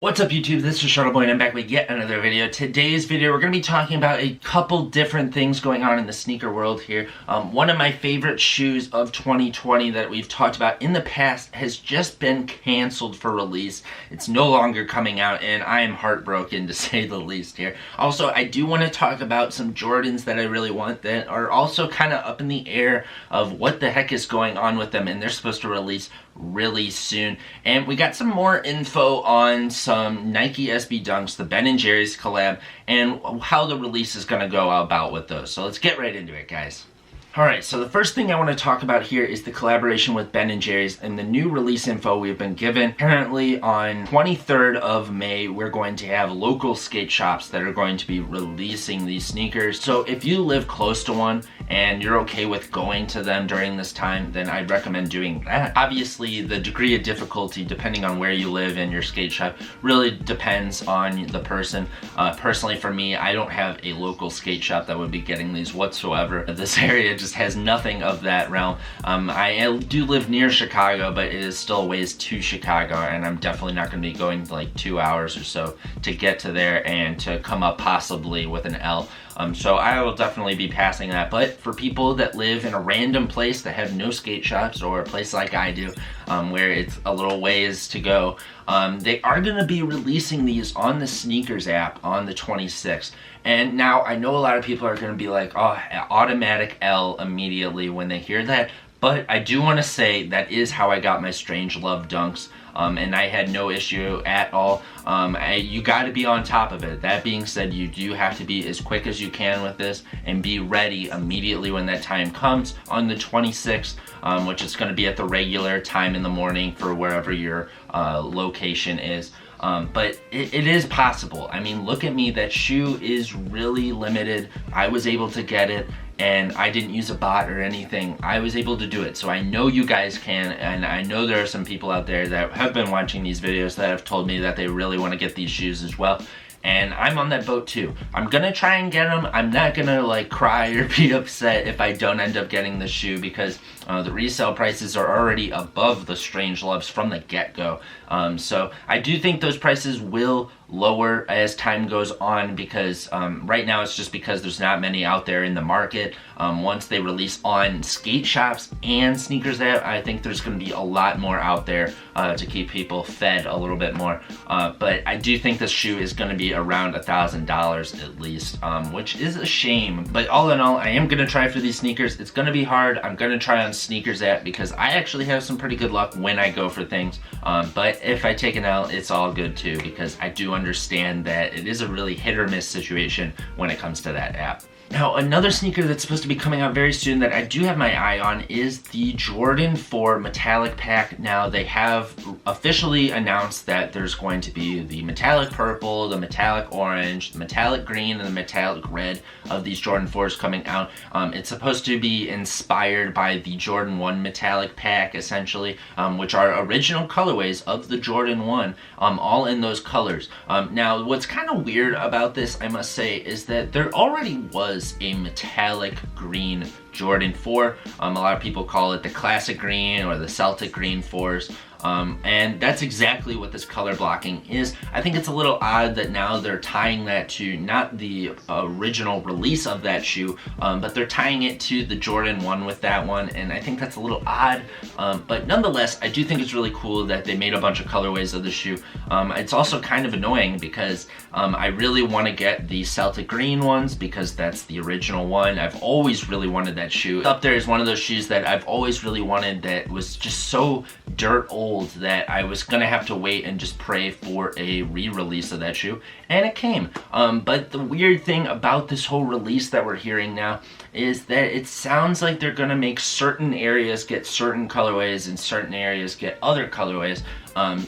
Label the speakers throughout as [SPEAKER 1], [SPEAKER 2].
[SPEAKER 1] What's up YouTube, this is Shuttleboy and I'm back with yet another video. Today's video we're going to be talking about a couple different things going on in the sneaker world here. One of my favorite shoes of 2020 that we've talked about in the past has just been canceled for release. It's no longer coming out and I am heartbroken to say the least here. Also, I do want to talk about some Jordans that I really want that are also kind of up in the air of what the heck is going on with them, and they're supposed to release really soon. And we got some more info on some Nike SB Dunks, the Ben & Jerry's collab, and how the release is going to go about with those. So let's get right into it, guys. Alright, so the first thing I want to talk about here is the collaboration with Ben & Jerry's and the new release info we've been given. Apparently on 23rd of May, we're going to have local skate shops that are going to be releasing these sneakers. So if you live close to one and you're okay with going to them during this time, then I'd recommend doing that. Obviously, the degree of difficulty, depending on where you live in your skate shop, really depends on the person. Personally, for me, I don't have a local skate shop that would be getting these whatsoever. This area just has nothing of that realm. I do live near Chicago, but it is still a ways to Chicago, and I'm definitely not going to be going like 2 hours or so to get to there and to come up possibly with an L. So I will definitely be passing that. But for people that live in a random place that have no skate shops, or a place like I do, where it's a little ways to go, they are going to be releasing these on the Sneakers app on the 26th. And now I know a lot of people are going to be like, oh, automatic L immediately when they hear that. But I do want to say that is how I got my Strange Love Dunks. And I had no issue at all. You got to be on top of it. That being said, you do have to be as quick as you can with this and be ready immediately when that time comes on the 26th, which is going to be at the regular time in the morning for wherever your location is. But it is possible. I mean, look at me. That shoe is really limited. I was able to get it, and I didn't use a bot or anything. I was able to do it. So I know you guys can, and I know there are some people out there that have been watching these videos that have told me that they really want to get these shoes as well. And I'm on that boat too. I'm gonna try and get them. I'm not gonna like cry or be upset if I don't end up getting the shoe, because the resale prices are already above the Strange Loves from the get-go. So I do think those prices will lower as time goes on, because right now it's just because there's not many out there in the market. Once they release on skate shops and Sneakers app, I think there's going to be a lot more out there to keep people fed a little bit more. But I do think this shoe is going to be around $1,000 at least, which is a shame. But all in all, I am going to try for these sneakers. It's going to be hard. I'm going to try on Sneakers app because I actually have some pretty good luck when I go for things. But if I take an L, it's all good too, because I do understand that it is a really hit or miss situation when it comes to that app. Now, another sneaker that's supposed to be coming out very soon that I do have my eye on is the Jordan 4 Metallic Pack. Now, they have officially announced that there's going to be the metallic purple, the metallic orange, the metallic green, and the metallic red of these Jordan 4s coming out. It's supposed to be inspired by the Jordan 1 Metallic Pack, essentially, which are original colorways of the Jordan 1, all in those colors. Now, what's kind of weird about this, I must say, is that there already was a metallic green Jordan 4. A lot of people call it the classic green or the Celtic green 4s. And that's exactly what this color blocking is. I think it's a little odd that now they're tying that to not the original release of that shoe, but they're tying it to the Jordan 1 with that one, and I think that's a little odd. But nonetheless, I do think it's really cool that they made a bunch of colorways of the shoe. It's also kind of annoying because I really want to get the Celtic green ones because that's the original one. I've always really wanted that shoe. Up there is one of those shoes that I've always really wanted that was just so dirt old that I was gonna have to wait and just pray for a re-release of that shoe, and it came. But the weird thing about this whole release that we're hearing now is that it sounds like they're gonna make certain areas get certain colorways and certain areas get other colorways.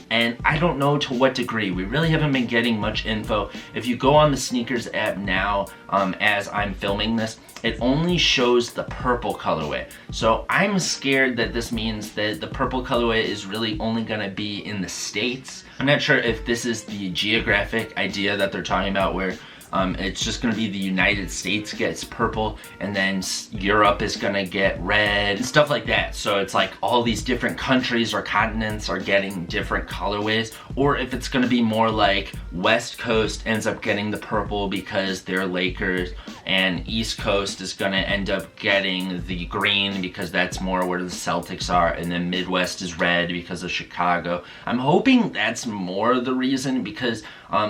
[SPEAKER 1] And I don't know to what degree. We really haven't been getting much info. If you go on the Sneakers app now, as I'm filming this, it only shows the purple colorway. So I'm scared that this means that the purple colorway is really only gonna be in the States. I'm not sure if this is the geographic idea that they're talking about, where It's just going to be the United States gets purple, and then Europe is going to get red, and stuff like that. So it's like all these different countries or continents are getting different colorways, or if it's going to be more like West Coast ends up getting the purple because they're Lakers, and East Coast is going to end up getting the green because that's more where the Celtics are, and then Midwest is red because of Chicago. I'm hoping that's more the reason, because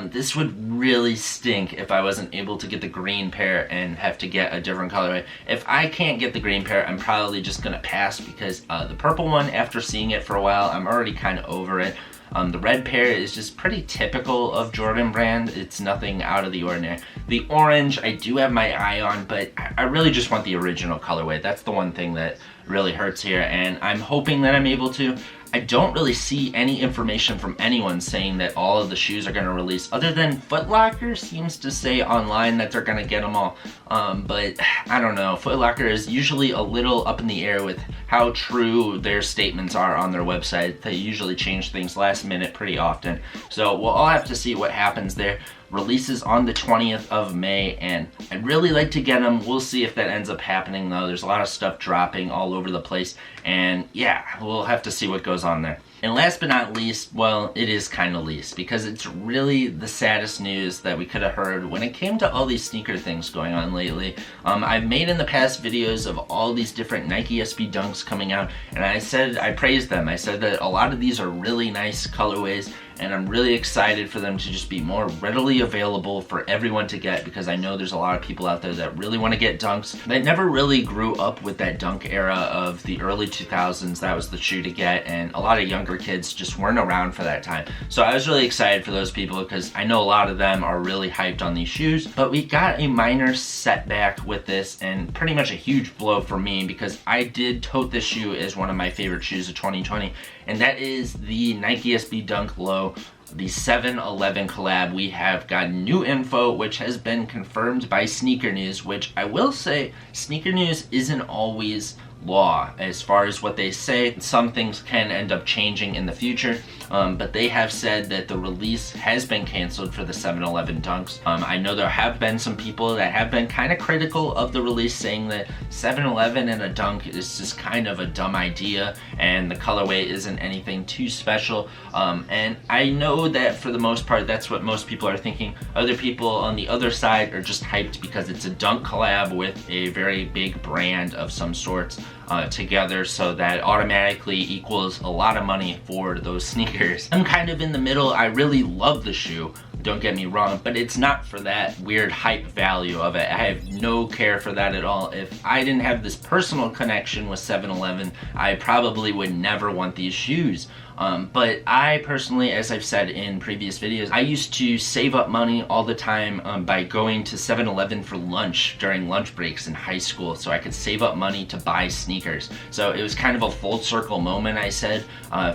[SPEAKER 1] this would really stink if I wasn't able to get the green pair and have to get a different colorway. If I can't get the green pair, I'm probably just gonna pass, because the purple one, after seeing it for a while, I'm already kind of over it. The red pair is just pretty typical of Jordan brand. It's nothing out of the ordinary. The orange, I do have my eye on, but I really just want the original colorway. That's the one thing that really hurts here, and I'm hoping that I'm able to. I don't really see any information from anyone saying that all of the shoes are going to release, other than Foot Locker seems to say online that they're going to get them all. But I don't know. Foot Locker is usually a little up in the air with how true their statements are on their website. They usually change things last minute pretty often. So we'll all have to see what happens there. Releases on the 20th of May, and I'd really like to get them. We'll see if that ends up happening, though. There's a lot of stuff dropping all over the place, and yeah, we'll have to see what goes on there. And last but not least, well, it is kind of least, because it's really the saddest news that we could have heard when it came to all these sneaker things going on lately. I've made in the past videos of all these different Nike SB Dunks coming out, and I praised them. I said that a lot of these are really nice colorways, and I'm really excited for them to just be more readily available for everyone to get, because I know there's a lot of people out there that really want to get Dunks that never really grew up with that Dunk era of the early 2000s. That was the shoe to get, and a lot of younger kids just weren't around for that time. So I was really excited for those people, because I know a lot of them are really hyped on these shoes. But we got a minor setback with this, and pretty much a huge blow for me, because I did tote this shoe as one of my favorite shoes of 2020, and that is the Nike SB Dunk Low, the 7-Eleven collab. We have gotten new info, which has been confirmed by Sneaker News, which I will say, Sneaker News isn't always law as far as what they say. Some things can end up changing in the future, but they have said that the release has been canceled for the 7-Eleven Dunks. I know there have been some people that have been kind of critical of the release, saying that 7-Eleven and a dunk is just kind of a dumb idea, and the colorway isn't anything too special. And I know that for the most part, that's what most people are thinking. Other people on the other side are just hyped because it's a dunk collab with a very big brand of some sorts together, so that automatically equals a lot of money for those sneakers. I'm kind of in the middle. I really love the shoe, don't get me wrong, but it's not for that weird hype value of it. I have no care for that at all. If I didn't have this personal connection with 7-Eleven, I probably would never want these shoes. But I personally, as I've said in previous videos, I used to save up money all the time by going to 7-Eleven for lunch during lunch breaks in high school, so I could save up money to buy sneakers. So it was kind of a full circle moment, I said,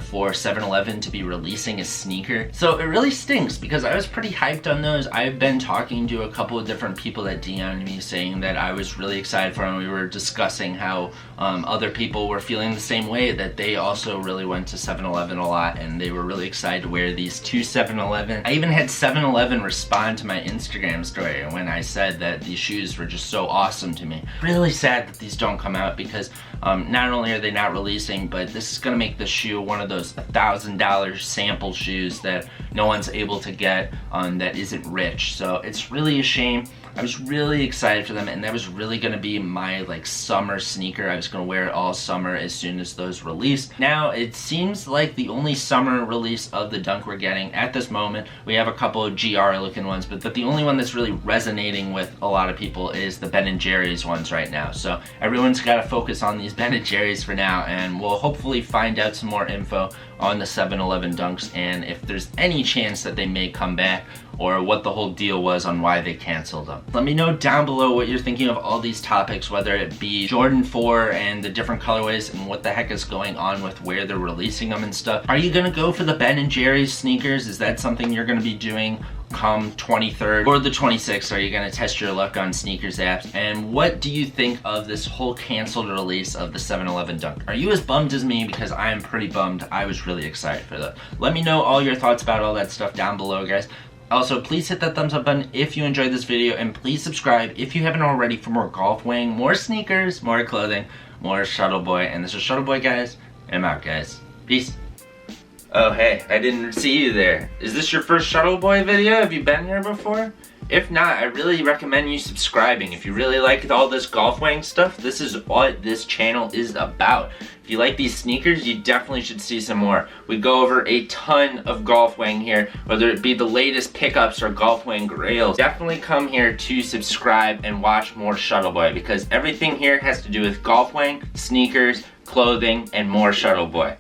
[SPEAKER 1] for 7-Eleven to be releasing a sneaker. So it really stinks, because I was pretty hyped on those. I've been talking to a couple of different people that DM'd me saying that I was really excited for them. We were discussing how other people were feeling the same way, that they also really went to 7-Eleven a lot, and they were really excited to wear these two 7-Eleven. I even had 7-Eleven respond to my Instagram story when I said that these shoes were just so awesome to me. Really sad that these don't come out, because not only are they not releasing, but this is gonna make the shoe one of those $1,000 sample shoes that no one's able to get that isn't rich. So it's really a shame. I was really excited for them, and that was really gonna be my like summer sneaker. I was gonna wear it all summer as soon as those released. Now it seems like the only summer release of the Dunk we're getting at this moment, we have a couple of GR looking ones, but the only one that's really resonating with a lot of people is the Ben & Jerry's ones right now. So everyone's gotta focus on these Ben & Jerry's for now, and we'll hopefully find out some more info on the 7-Eleven Dunks, and if there's any chance that they may come back, or what the whole deal was on why they canceled them. Let me know down below what you're thinking of all these topics, whether it be Jordan 4 and the different colorways and what the heck is going on with where they're releasing them and stuff. Are you gonna go for the Ben & Jerry's sneakers? Is that something you're gonna be doing come 23rd or the 26th? Are you gonna test your luck on sneakers apps? And what do you think of this whole canceled release of the 7-Eleven Dunk? Are you as bummed as me? Because I am pretty bummed. I was really excited for that. Let me know all your thoughts about all that stuff down below, guys. Also, please hit that thumbs up button if you enjoyed this video, and please subscribe if you haven't already for more golf wang, more sneakers, more clothing, more Shuttleboy. And this is Shuttleboy, guys, and I'm out, guys. Peace. Oh, hey, I didn't see you there. Is this your first Shuttleboy video? Have you been here before? If not, I really recommend you subscribing. If you really like all this golf wang stuff, this is what this channel is about. If you like these sneakers, you definitely should see some more. We go over a ton of golf wang here, whether it be the latest pickups or golf wang grails. Definitely come here to subscribe and watch more Shuttleboy, because everything here has to do with golf wang, sneakers, clothing, and more Shuttleboy.